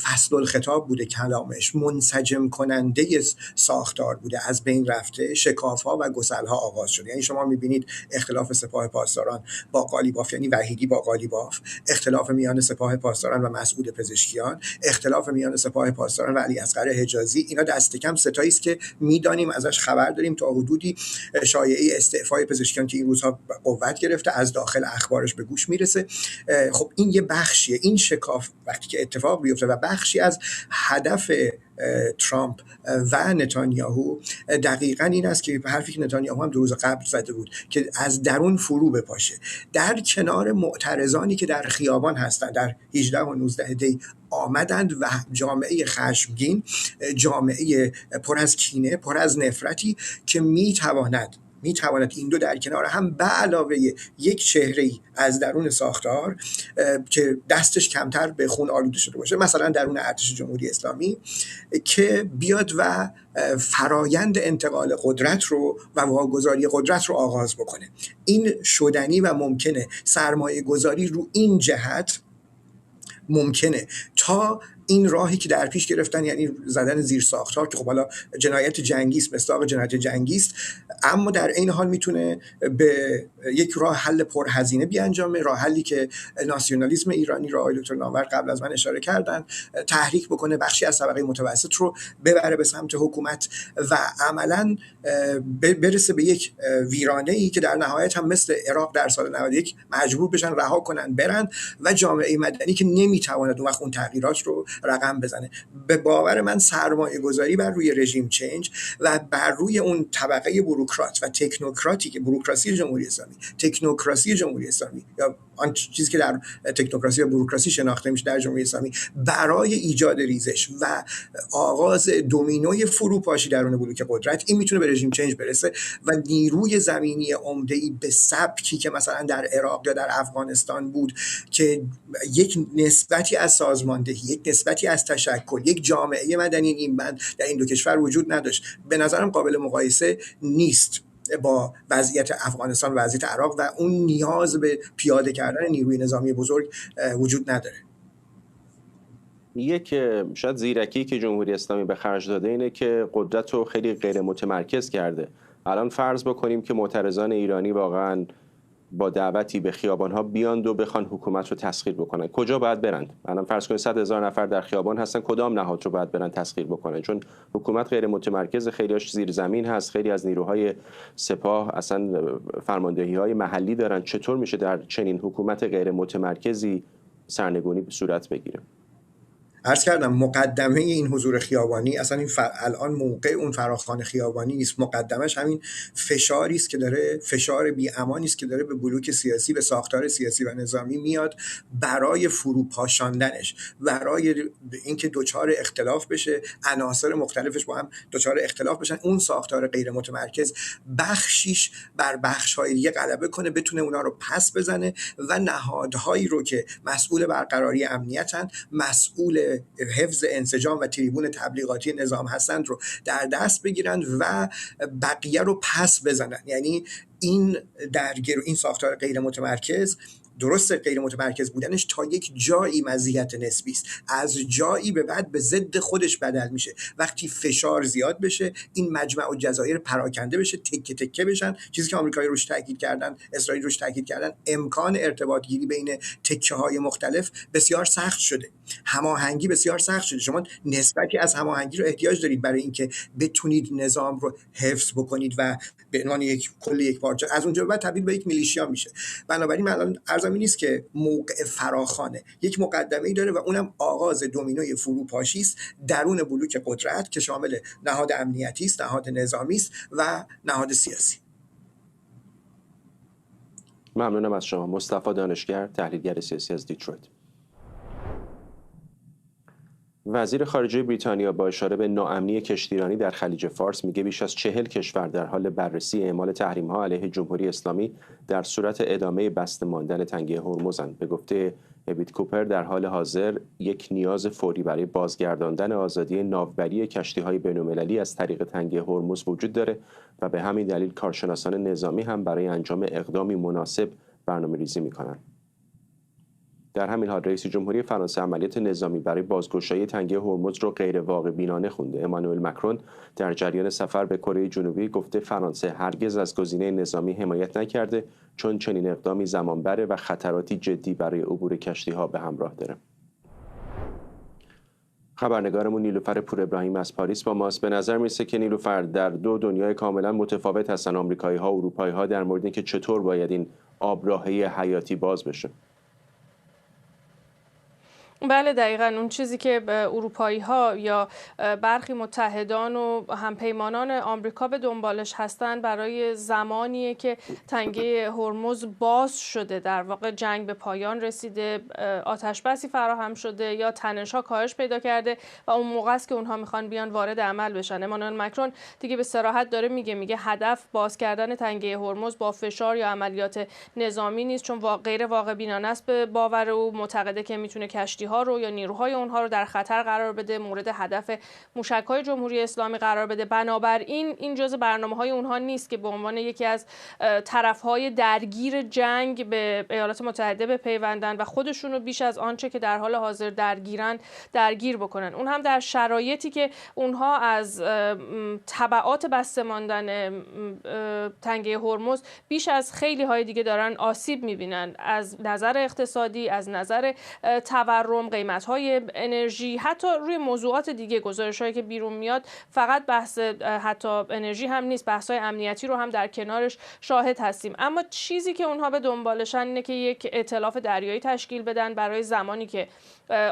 فصل الخطاب بوده، کلامش منسجم کننده ساختار بوده، از بین رفته، شکاف‌ها و گسل‌ها آغاز شده. یعنی شما می‌بینید اختلاف سپاه پاسداران با قالیباف، یعنی وحیدی با قالیباف، اختلاف میان سپاه پاسداران و مسعود پزشکیان، اختلاف میان سپاه پاسداران و علی اصغر حجازی، اینا دست کم ستایی است که میدانیم، ازش خبر داریم. تا حدودی شایعه استعفای پزشکیان که این روزها قوت گرفته، از داخل اخبارش به گوش میرسه. خب این یه بخشیه، این شکاف وقتی که اتفاق بیفته و بخشی از هدف ترامپ و نتانیاهو دقیقاً این است که حرفی که نتانیاهو هم 2 روز قبل زده بود که از درون فرو بپاشه، در کنار معترضانی که در خیابان هستند. در 18 و 19 دی آمدند و جامعه خشمگین، جامعه پر از کینه، پر از نفرتی که میتواند این دو در کنار هم به علاوه یک چهره‌ای از درون ساختار که دستش کمتر به خون آلوده شده باشه، مثلا درون ارتش جمهوری اسلامی، که بیاد و فرایند انتقال قدرت رو و واگذاری قدرت رو آغاز بکنه. این شدنی و ممکنه. سرمایه گذاری رو این جهت ممکنه تا این راهی که در پیش گرفتن، یعنی زدن زیر ساخت‌ها، که خب حالا جنایت جنگی است، مصداق جنایت جنگی است، اما در این حال میتونه به یک راه حل پرهزینه بیانجامه، راه حلی که ناسیونالیسم ایرانی را آقای دکتر نامور قبل از من اشاره کردن، تحریک بکنه، بخشی از طبقه متوسط رو ببره به سمت حکومت و عملاً برسه به یک ویرانه‌ای که در نهایت هم مثل عراق در سال 91 مجبور بشن رها کنن برن و جامعه مدنی که نمیتواند اون وقت اون تغییرات رو رقم بزنه. به باور من سرمایه گذاری بر روی رژیم چنج و بر روی اون طبقه بوروکرات و تکنوکراتی که بوروکراسی جمهوری اسلامی یا آن چیزی که در تکنوکراسی و بوروکراسی شناخته میشه در جمهوری اسلامی، برای ایجاد ریزش و آغاز دومینوی فروپاشی درون بلوک قدرت، این میتونه به رژیم چنج برسه و نیروی زمینی عمده‌ای به سبکی که مثلا در عراق یا در افغانستان بود که یک نسبتی از سازماندهی، یک نسبتی از تشکل، یک جامعه مدنی این بند در این دو کشور وجود نداشت، به نظرم قابل مقایسه نیست با وضعیت افغانستان و وضعیت عراق و اون نیاز به پیاده کردن نیروی نظامی بزرگ وجود نداره. یک شاید زیرکی که جمهوری اسلامی به خرج داده اینه که قدرت رو خیلی غیر متمرکز کرده. الان فرض بکنیم که معترضان ایرانی واقعاً با دعوتی به خیابان‌ها بیاند و بخوان حکومت رو تسخیر بکنن، کجا باید برند؟ الان فرض کنید 100,000 نفر در خیابان هستن، کدام نهاد رو باید برن تسخیر بکنن؟ چون حکومت غیر متمرکز، خیلی‌هاش زیر زمین هست، خیلی از نیروهای سپاه اصلا فرماندهی‌های محلی دارن. چطور میشه در چنین حکومت غیر متمرکزی سرنگونی به صورت بگیره؟ عرض کردم مقدمه این حضور خیابانی اصلا این الان موقع اون فراخوان خیابانی نیست، مقدمش همین فشاری است که داره، فشار بی‌امانی است که داره به بلوک سیاسی، به ساختار سیاسی و نظامی میاد برای فروپاشاندنش، برای اینکه دوچار اختلاف بشه، عناصر مختلفش با هم دوچار اختلاف بشن، اون ساختار غیر متمرکز بخشیش بر بخش‌های دیگه غلبه کنه، بتونه اونا رو پس بزنه و نهادهایی رو که مسئول برقراری امنیتن، مسئول حفظ انسجام و تریبون تبلیغاتی نظام هستند رو در دست بگیرند و بقیه رو پس بزنن. یعنی این این ساختار غیر متمرکز، درست غیر متمرکز بودنش تا یک جایی مزیت نسبی است، از جایی به بعد به ضد خودش بدل میشه. وقتی فشار زیاد بشه، این مجمع الجزایر پراکنده بشه، تکه تکه بشن، چیزی که آمریکایی روش تاکید کردن، اسرائیل روش تاکید کردن، امکان ارتباط گیری بین تکه های مختلف بسیار سخت شده، هماهنگی بسیار سخت شده. شما نسبتی از هماهنگی رو احتیاج دارید برای اینکه بتونید نظام رو حفظ بکنید و به عنوان یک کل، یک پارچه، از اونجا به بعد تبدیل به یک میلیشیا میشه. بنابراین من الان عرضم این نیست که موقع فراخوانه، یک مقدمه‌ای داره و اونم آغاز دومینوی فروپاشی است درون بلوک قدرت که شامل نهاد امنیتی است، نهاد نظامی است و نهاد سیاسی. ممنونم از شما. مصطفی دانشگر، تحلیلگر سیاسی از دیترویت. وزیر خارجه بریتانیا با اشاره به ناامنی کشتیرانی در خلیج فارس میگه بیش از 40 کشور در حال بررسی اعمال تحریم‌ها علیه جمهوری اسلامی در صورت ادامه بسته ماندن تنگه هرمزند. به گفته اوید کوپر در حال حاضر یک نیاز فوری برای بازگرداندن آزادی ناوبری کشتی‌های بین‌المللی از طریق تنگه هرمز وجود داره و به همین دلیل کارشناسان نظامی هم برای انجام اقدامی مناسب برنامه‌ریزی می‌کنند. در همین حال رئیس جمهوری فرانسه عملیات نظامی برای بازگشایی تنگه هرمز رو غیر واقع بینانه خونده. امانوئل مکرون در جریان سفر به کره جنوبی گفته فرانسه هرگز از گزینه نظامی حمایت نکرده، چون چنین اقدامی زمان بره و خطراتی جدی برای عبور کشتی‌ها به همراه داره. خبرنگارمون نیلوفر پور ابراهیم از پاریس با ماست. به نظر میرسه که نیلوفر، در دو دنیای کاملا متفاوت هستن آمریکایی‌ها و اروپایی‌ها در مورد اینکه چطور باید این آبراهه حیاتی باز بشه. بله دقیقاً اون چیزی که اروپایی‌ها یا برخی متحدان و همپیمانان آمریکا به دنبالش هستن برای زمانیه که تنگه هرمز باز شده، در واقع جنگ به پایان رسیده، آتش بسی فراهم شده یا تنش‌ها کاهش پیدا کرده و اون موقع است که اونها میخوان بیان وارد عمل بشن. امانوئل مکرون دیگه به صراحت داره میگه هدف باز کردن تنگه هرمز با فشار یا عملیات نظامی نیست، چون غیر واقع بینانه است به باور او. معتقده که میتونه کشتی ها رو یا نیروهای اونها رو در خطر قرار بده، مورد هدف موشک‌های جمهوری اسلامی قرار بده. بنابراین این جزء برنامه‌های اونها نیست که به عنوان یکی از طرف‌های درگیر جنگ به ایالات متحده بپیوندن و خودشون رو بیش از آنچه که در حال حاضر درگیرن درگیر بکنن. اون هم در شرایطی که اونها از تبعات بسته ماندن تنگه هرمز بیش از خیلی های دیگه دارن آسیب می‌بینن، از نظر اقتصادی، از نظر تورم تورم، قیمت‌های انرژی، حتی روی موضوعات دیگه گزارش‌هایی که بیرون میاد فقط بحث حتی انرژی هم نیست، بحث‌های امنیتی رو هم در کنارش شاهد هستیم. اما چیزی که اونها به دنبالشن اینه که یک ائتلاف دریایی تشکیل بدن برای زمانی که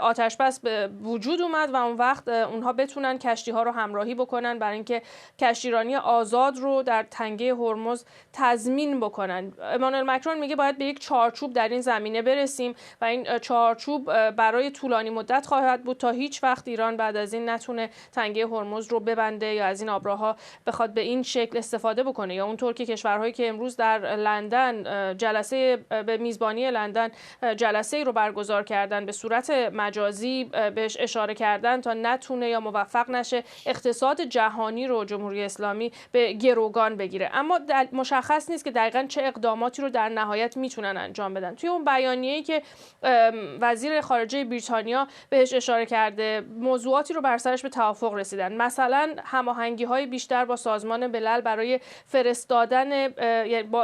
آتش بس به وجود اومد و اون وقت اونها بتونن کشتی‌ها رو همراهی بکنن برای اینکه کشتیرانی آزاد رو در تنگه هرمز تضمین بکنن. امانوئل مکرون میگه باید به یک چارچوب در این زمینه برسیم و این چارچوب برای طولانی مدت خواهد بود تا هیچ وقت ایران بعد از این نتونه تنگه هرمز رو ببنده یا از این آبراها بخواد به این شکل استفاده بکنه، یا اونطور که کشورهایی که امروز در لندن جلسه به میزبانی لندن جلسه رو برگزار کردن به صورت مجازی بهش اشاره کردن تا نتونه یا موفق نشه اقتصاد جهانی رو جمهوری اسلامی به گروگان بگیره. اما مشخص نیست که دقیقاً چه اقداماتی رو در نهایت میتونن انجام بدن. توی اون بیانیه‌ای که وزیر خارجه بریتانیا بهش اشاره کرده، موضوعاتی رو بر سرش به توافق رسیدن، مثلا هماهنگی‌های بیشتر با سازمان ملل برای فرستادن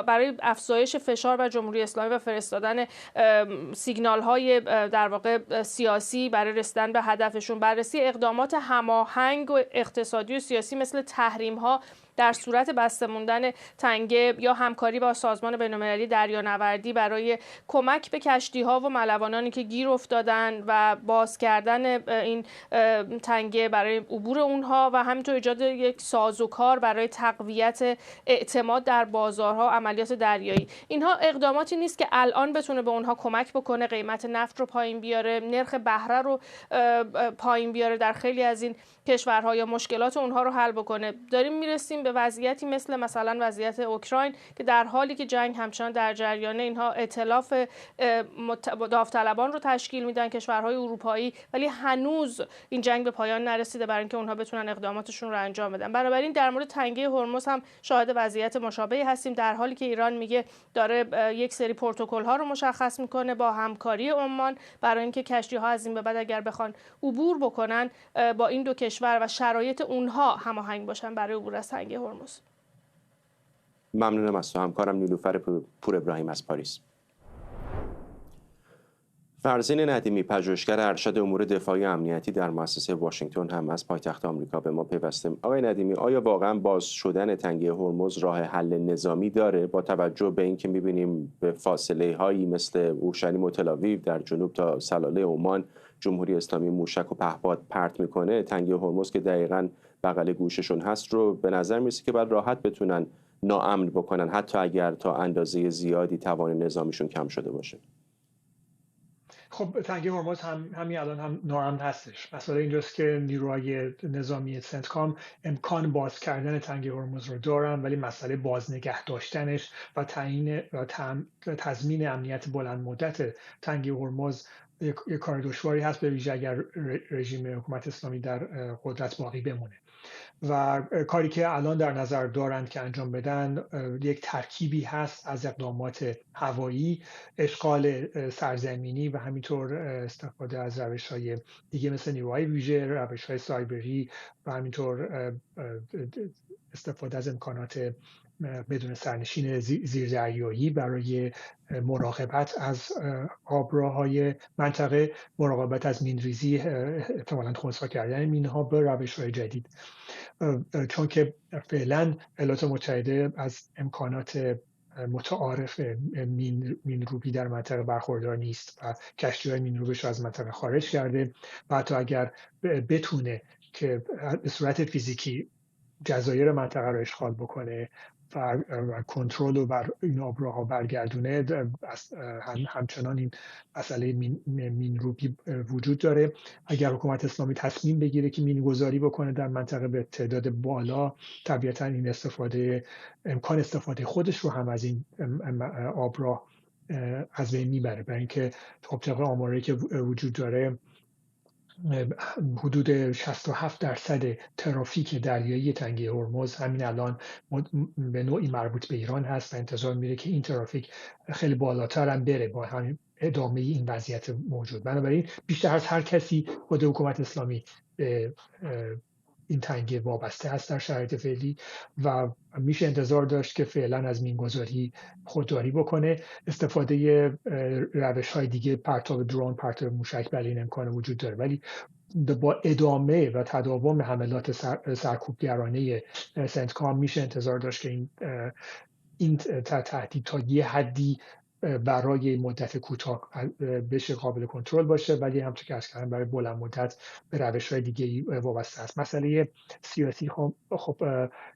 برای افزایش فشار بر جمهوری اسلامی و فرستادن سیگنال‌های در واقع سیاسی برای رسیدن به هدفشون، بررسی اقدامات هماهنگ و اقتصادی و سیاسی مثل تحریم‌ها در صورت بسته موندن تنگه یا همکاری با سازمان بین‌المللی دریانوردی برای کمک به کشتی‌ها و ملوانانی که گیر افتادن و باز کردن این تنگه برای عبور اونها و همینطور ایجاد یک سازوکار برای تقویت اعتماد در بازارها، عملیات دریایی. اینها اقداماتی نیست که الان بتونه به اونها کمک بکنه قیمت نفت رو پایین بیاره، نرخ بهره رو پایین بیاره در خیلی از این کشورها یا مشکلات اونها رو حل بکنه. داریم میرسیم به وضعیتی مثلا وضعیت اوکراین که در حالی که جنگ همچنان در جریانه، اینها ائتلاف داوطلبان رو تشکیل میدن کشورهای اروپایی، ولی هنوز این جنگ به پایان نرسیده برای اینکه اونها بتونن اقداماتشون رو انجام بدن. بنابراین در مورد تنگه هرمز هم شاهد وضعیت مشابهی هستیم، در حالی که ایران میگه داره یک سری پروتکل ها رو مشخص میکنه با همکاری عمان برای اینکه کشتی ها از این به بعد اگر بخوان عبور بکنن با این دو کشور و شرایط اونها هماهنگ باشن برای عبور از تنگه هرمز. ممنونم از تو همکارم نیلوفر پور ابراهیم از پاریس. فرزین ندیمی، پژوهشگر ارشد امور دفاعی امنیتی در مؤسسه واشنگتن هم از پایتخت آمریکا به ما پیوسته. آقای ندیمی، آیا واقعا باز شدن تنگه هرمز راه حل نظامی داره با توجه به اینکه می‌بینیم به فاصله هایی مثل اورشلیم و تل‌آویو در جنوب تا سلاله عمان جمهوری اسلامی موشک و پهپاد پرت میکنه؟ تنگه هرمز که دقیقاً بغل گوششون هست رو به نظر میرسه که باید راحت بتونن ناامن بکنن، حتی اگر تا اندازه زیادی توان نظامیشون کم شده باشه. خب تنگه هرمز همین الان هم ناامن هستش. مسئله اینجاست که نیروهای نظامی سنتکام امکان باز کردن تنگه هرمز رو دارن، ولی مسئله باز نگه داشتنش و تضمین امنیت بلند مدت تنگه هرمز یک کار دشواری هست، به ویژه اگر رژیم حکومت اسلامی در قدرت باقی بمونه. و کاری که الان در نظر دارند که انجام بدن یک ترکیبی هست از اقدامات هوایی، اشغال سرزمینی و همینطور استفاده از روش‌های دیگه مثل نیروهای ویژه، روش‌های سایبری و همینطور استفاده از امکانات بدون سرنشین زیردریایی برای مراقبت از آبراهای منطقه، مراقبت از مینریزی، احتمالاً خنثی کردن مینها به روش‌های جدید. چون که فعلا ایالات متحده از امکانات متعارف مینروبی در منطقه برخوردار نیست و کشتی‌های مینروبش رو از منطقه خارج کرده و حتی اگر بتونه که به صورت فیزیکی جزایر منطقه رو اشغال بکنه و کنترل رو بر این آبراها برگردونه، همچنان این مسئله مینروبی وجود داره. اگر حکومت اسلامی تصمیم بگیره که مینگذاری بکنه در منطقه به تعداد بالا، طبیعتا این امکان استفاده خودش رو هم از این آبراه از بین میبره، برای اینکه طبق آماری که وجود داره حدود 67% ترافیک دریایی تنگه هرمز همین الان به نوعی مربوط به ایران هست و انتظار میره که این ترافیک خیلی بالاتر هم بره با همین ادامه این وضعیت موجود. بنابراین بیشتر از هر کسی خود حکومت اسلامی به این تنگه وابسته هست در شرایط فعلی و میشه انتظار داشت که فعلا از مینگذاری خودداری بکنه. استفاده روش‌های دیگه، پرتاب درون، پرتاب موشک، بله این امکان وجود داره، ولی با ادامه و تداوم حملات سرکوبگرانه سنتکام میشه انتظار داشت که این تهدید تا یه حدی برای مدت کوتاه بشه قابل کنترل باشه، ولی همونطور که عرض کردم برای بلند مدت به روش‌های دیگه وابسته است. مسئله سیاسی خب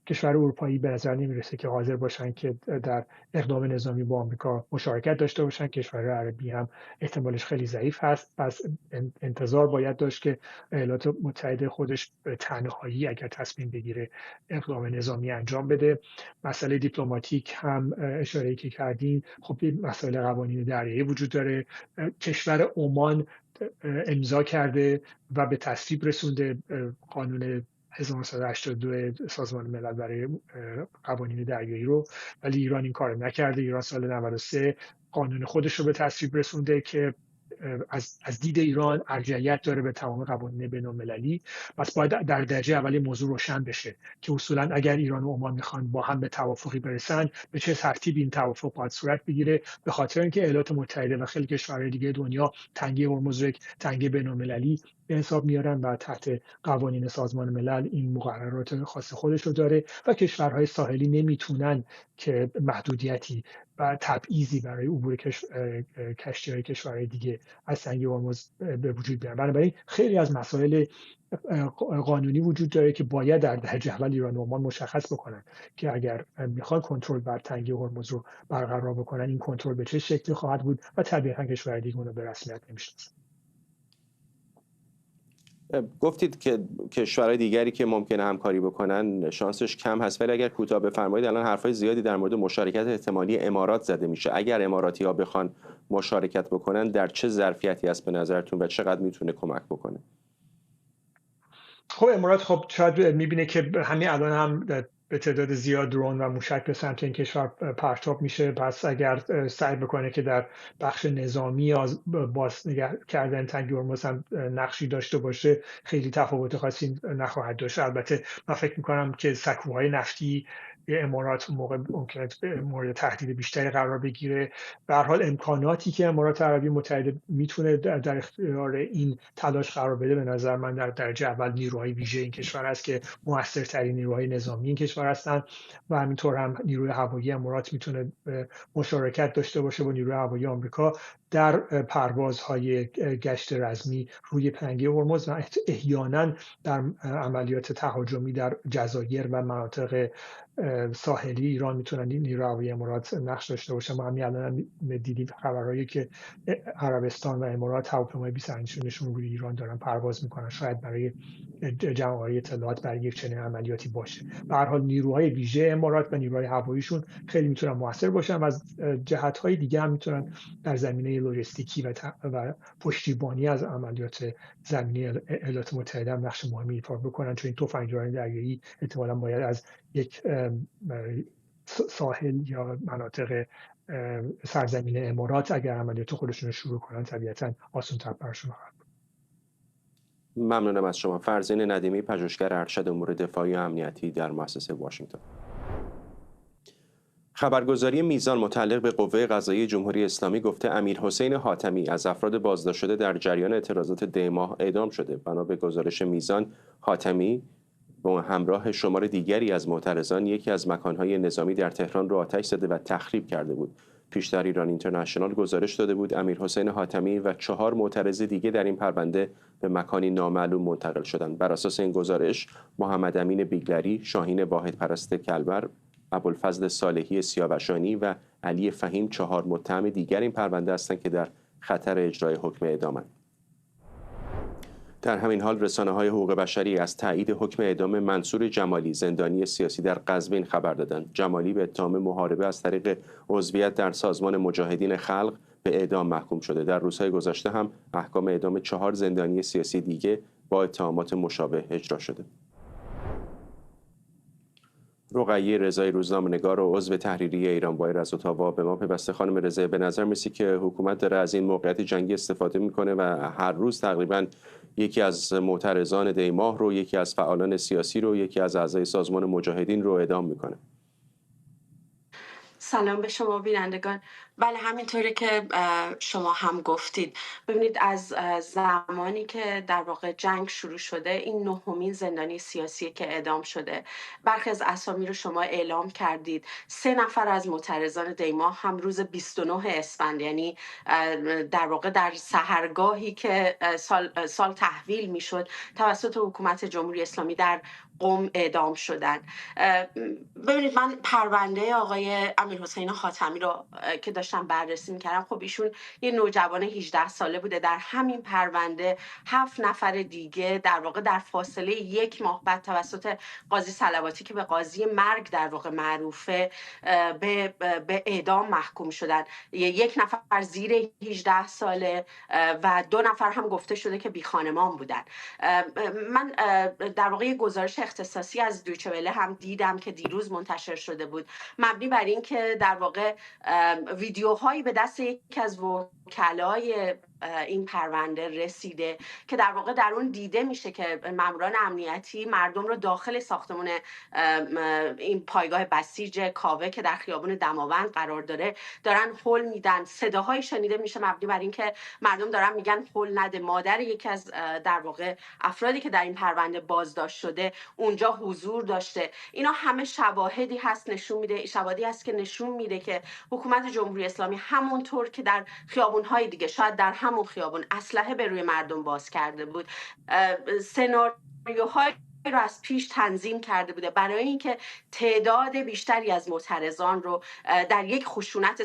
کشور اروپایی به نظر نمیرسه که حاضر باشن که در اقدام نظامی با آمریکا مشارکت داشته باشن. کشور عربی هم احتمالش خیلی ضعیف هست، پس انتظار باید داشت که ایالات متحده خودش به تنهایی اگر تصمیم بگیره اقدام نظامی انجام بده. مسئله دیپلماتیک هم اشاره‌ای که کردین، خب مسائل قوانین دریایی وجود داره. کشور عمان امضا کرده و به تصویب رسونده قانون 1982 سازمان ملل برای قوانین دریایی رو، ولی ایران این کار نکرده. ایران سال 93 قانون خودش رو به تصویب رسونده که از دید ایران ارجحیت داره به تمام قوانین بین‌المللی. پس باید در درجه اولی موضوع روشن بشه که اصولا اگر ایران و عمان میخوان با هم به توافقی برسن به چه ترتیبی این توافق باید صورت بگیره، به خاطر اینکه ایالات متحده و خیلی کشورهای دیگه دنیا تنگه هرمز رو تنگه بین‌المللی به حساب میارن و تحت قوانین سازمان ملل این مقررات خاص خودش رو داره و کشورهای ساحلی نمیتونن که محدودیتی و تبعیضی برای عبور کشتی‌های کشورهای دیگه از تنگه هرمز به وجود بیارن. بنابراین خیلی از مسائل قانونی وجود داره که باید در درجه اول ایران و عمان مشخص بکنن که اگر میخوان کنترل بر تنگه هرمز رو برقرار بکنن این کنترل به چه شکلی خواهد بود و طبیعتا کشورهای دیگه اون رو به رسمیت نمیشناسن. گفتید که کشورهای دیگری که ممکنه همکاری بکنن شانسش کم هست، ولی اگر کوتاه بفرمایید الان حرفای زیادی در مورد مشارکت احتمالی امارات زده میشه. اگر اماراتی‌ها بخوان مشارکت بکنن در چه ظرفیتی است به نظرتون و چقدر میتونه کمک بکنه؟ خب امارات خب شاید میبینه که همین الان هم به تعداد زیاد درون و موشک به سمت این کشور پرتاب میشه، پس اگر سعی بکنه که در بخش نظامی یا باز نگه کردن تنگه هرمز هم نقشی داشته باشه خیلی تفاوت خاصی نخواهد داشت. البته من فکر میکنم که سکوهای نفتی امارات موقع ممکنه مورد تهدید بیشتری قرار بگیره. به هر حال امکاناتی که امارات عربی متحده میتونه در اختیار این تلاش قرار بده به نظر من در درجه اول نیروهای ویژه این کشور است که موثرترین نیروهای نظامی این کشور هستند و همینطور هم نیروی هوایی امارات میتونه مشارکت داشته باشه با نیروی هوایی آمریکا در پروازهای گشت رزمی روی تنگه هرمز و احیانا در عملیات تهاجمی در جزایر و مناطق ساحلی ایران میتونن نیروی هوایی امارات نقش داشته باشن. ما همین الان دیدیم خبرهایی که عربستان و امارات هواپیمای 25 روی ایران دارن پرواز میکنن، شاید برای جمع‌آوری اطلاعات برای یک چنین عملیاتی باشه. به هر حال نیروهای ویژه امارات و نیروهای هواییشون خیلی میتونن موثر باشن و از جهت‌های دیگه هم میتونن در زمینه لوجستیکی و پشتیبانی از عملیات زمینی ایالات متحده هم نقش مهمی ایفا بکنن، چون این تفنگداران دریایی احتمالاً باید از یک ساحل یا مناطق سرزمین امارات اگر عملیات خودشون رو شروع کنن طبیعتاً آسان‌تر براشون خواهد بود. ممنونم از شما. فرزین ندیمی، پژوهشگر ارشد امور دفاعی و امنیتی در مؤسسه واشنگتن. خبرگزاری میزان متعلق به قوه قضاییه جمهوری اسلامی گفته امیرحسین حاتمی از افراد بازداشت شده در جریان اعتراضات دی ماه اعدام شده. بنا به گزارش میزان، حاتمی با همراه شمار دیگری از معترضان یکی از مکانهای نظامی در تهران را آتش زده و تخریب کرده بود. پیشتر ایران اینترنشنال گزارش داده بود امیرحسین حاتمی و 4 معترض دیگه در این پرونده به مکانی نامعلوم منتقل شدند. بر اساس این گزارش محمد امین بیگلری، شاهین واحد پرست کلبر، ابوالفضل صالحی سیاوشانی و علی فهیم 4 متهم دیگر این پرونده هستند که در خطر اجرای حکم اعدامند. در همین حال رسانه‌های حقوق بشری از تایید حکم اعدام منصور جمالی، زندانی سیاسی در قزوین خبر دادند. جمالی به اتهام محاربه از طریق عضویت در سازمان مجاهدین خلق به اعدام محکوم شده. در روزهای گذشته هم احکام اعدام 4 زندانی سیاسی دیگه با اتهامات مشابه اجرا شده. رقیه رضایی، روزنامه‌نگار و عضو تحریریه ایران بایر از اتاوا به ما پیوسته. خانم رضایی، به نظر می‌رسه که حکومت داره از این موقعیت جنگی استفاده میکنه و هر روز تقریباً یکی از معترضان دیماه رو، یکی از فعالان سیاسی رو، یکی از اعضای سازمان مجاهدین رو اعدام میکنه. سلام به شما بینندگان. بله، همینطوری که شما هم گفتید، ببینید از زمانی که در واقع جنگ شروع شده، این 9مین زندانی سیاسی که اعدام شده. برخی از اسامی رو شما اعلام کردید. 3 نفر از معترضان دیماه هم روز 29 اسفند، یعنی در واقع در سحرگاهی که سال تحویل میشد، توسط حکومت جمهوری اسلامی در قم اعدام شدن. ببینید، من پرونده آقای امیرحسین خاتمی رو که داشتم بررسی میکردم، خب ایشون یه نوجوان 18 ساله بوده. در همین پرونده 7 نفر دیگه در واقع در فاصله 1 ماه بعد توسط قاضی صلواتی که به قاضی مرگ در واقع معروفه به اعدام محکوم شدن. 1 نفر زیر 18 ساله و 2 نفر هم گفته شده که بی خانمان بودن. من در واقع گزارش اختصاصی از دویچه وله هم دیدم که دیروز منتشر شده بود، مبنی بر این که در واقع ویدیوهایی به دست یکی از وکلای این پرونده رسیده که در واقع در اون دیده میشه که ماموران امنیتی مردم رو داخل ساختمان این پایگاه بسیج کاوه که در خیابون دماوند قرار داره دارن هول میدن. صداهایی شنیده میشه مبنی بر این که مردم دارن میگن هول نده. مادر یکی از در واقع افرادی که در این پرونده بازداشت شده اونجا حضور داشته. اینا همه شواهدی هست که نشون میده که حکومت جمهوری اسلامی همونطور که در خیابون‌های دیگه، شاید در همون خیابون، اسلحه به روی مردم باز کرده بود، سناریوهای رو از پیش تنظیم کرده بوده برای اینکه تعداد بیشتری از معترضان رو در یک خشونت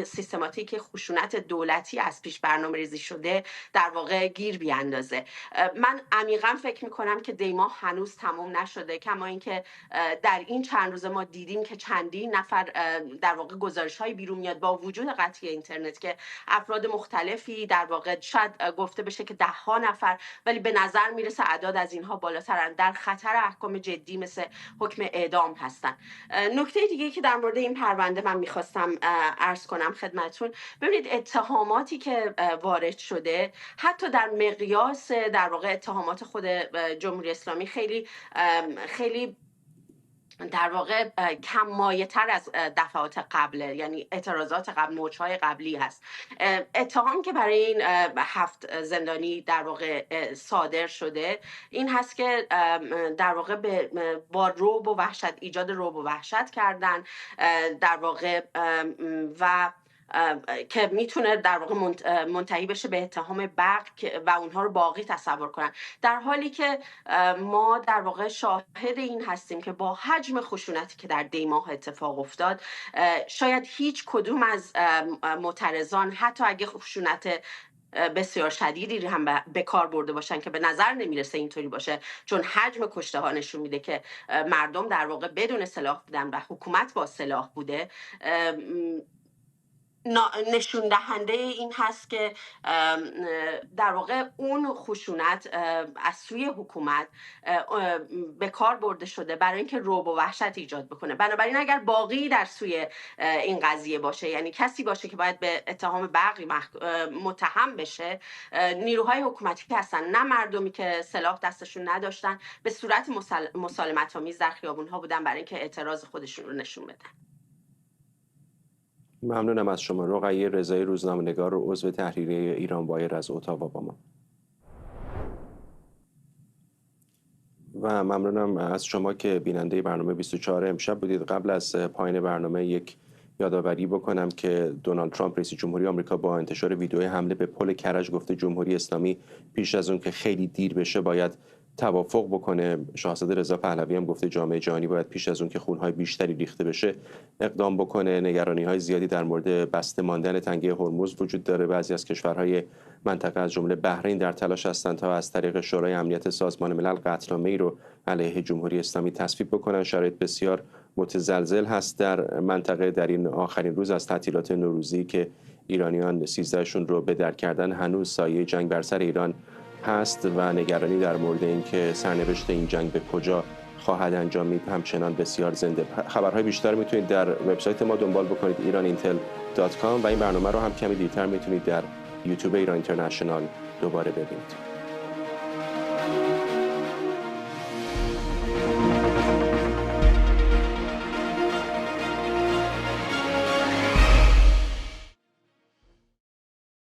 سیستماتیک خشونت دولتی از پیش برنامه‌ریزی شده در واقع گیر بیاندازه. من عمیقا فکر می‌کنم که دیماه هنوز تمام نشده، کما اینکه در این چند روز ما دیدیم که چندین نفر در واقع گزارش‌های بیرون میاد با وجود قطعی اینترنت که افراد مختلفی در واقع شاید گفته بشه که 10 نفر، ولی به نظر میرسه اعداد از اینها بالاترن، در خطر احکام جدی مثل حکم اعدام هستن. نکته دیگه که در مورد این پرونده من میخواستم عرض کنم خدمتون، ببینید اتهاماتی که وارد شده حتی در مقیاس در واقع اتهامات خود جمهوری اسلامی خیلی در واقع کم مایه تر از دفعات قبله، یعنی اعتراضات قبل، موجهای قبلی هست. اتهام که برای این 7 زندانی در واقع صادر شده این هست که در واقع با رعب و وحشت، ایجاد رعب و وحشت کردن در واقع و که میتونه در واقع منتهی بشه به اتهام بغض و اونها رو باقی تصور کنن، در حالی که ما در واقع شاهد این هستیم که با حجم خشونتی که در دیماه اتفاق افتاد، شاید هیچ کدوم از معترضان حتی اگه خشونت بسیار شدیدی هم به کار برده باشن که به نظر نمیرسه اینطوری باشه، چون حجم کشته ها نشون میده که مردم در واقع بدون سلاح بودن و حکومت با سلاح بوده، نشون دهنده این هست که در واقع اون خشونت از سوی حکومت به کار برده شده برای اینکه رعب و وحشت ایجاد بکنه. بنابراین اگر باقی در سوی این قضیه باشه، یعنی کسی باشه که باید به اتهام بغض متهم بشه، نیروهای حکومتی که هستن، نه مردمی که سلاح دستشون نداشتن، به صورت مسالمت‌آمیز در خیابون‌ها بودن برای اینکه اعتراض خودشون رو نشون بدن. ممنونم از شما. رقیه رضایی، روزنامه‌نگار و عضو تحریریه ایران وایر از اتاوا با ما. و ممنونم از شما که بیننده برنامه 24 امشب بودید. قبل از پایان برنامه یک یادآوری بکنم که دونالد ترامپ رئیس جمهوری آمریکا با انتشار ویدیوی حمله به پل کرج گفته جمهوری اسلامی پیش از اون که خیلی دیر بشه باید توافق بکنه. شاهزاده رضا پهلوی هم گفته جامعه جهانی باید پیش از اون که خونهای بیشتری ریخته بشه اقدام بکنه. نگرانی‌های زیادی در مورد بسته ماندن تنگه هرمز وجود داره. بعضی از کشورهای منطقه از جمله بحرین در تلاش هستند تا از طریق شورای امنیت سازمان ملل قطعنامه‌ای رو علیه جمهوری اسلامی تصویب بکنن. شرایط بسیار متزلزل هست در منطقه. در این آخرین روز از تعطیلات نوروزی که ایرانیان 13شون رو به در کردن، هنوز سایه جنگ بر سر ایران هست و نگرانی در مورد اینکه سرنوشت این جنگ به کجا خواهد انجامید همچنان بسیار زنده. خبرهای بیشتر میتونید در وبسایت ما دنبال بکنید iranIntel.com و این برنامه رو هم کمی دیرتر میتونید در یوتیوب ایران اینترنشنال دوباره ببینید.